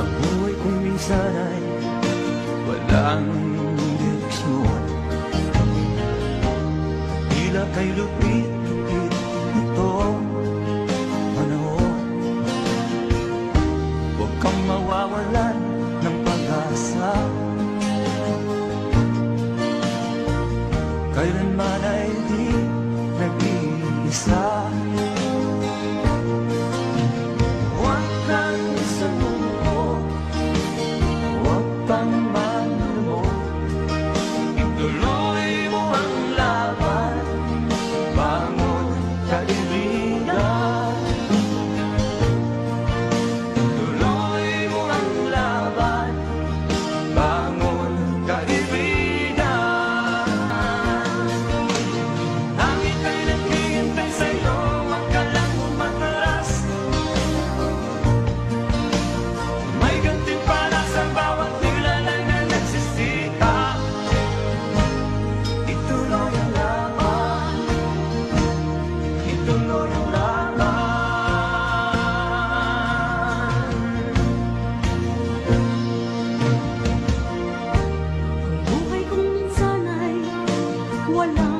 Ang buhay kong minsan ay walang direksyon, tila kay lupit-lupit nitong panahon. Huwag kang mawawalan ng pag-asa, kailanman ay di nag-iisa. Huwag kang sumuko, huwag kang manlumog, ituloy mo ang laban, bangon kaibigan. Ituloy mo ang laban, bangon kaibigan. Langit ay naghihintay sa'yo, wag ka lang umatras. May gantimpala sa bawat nilalang na nagsisikap. Ituloy ang laban, ituloy ang laban. Buhay kong minsan ay walang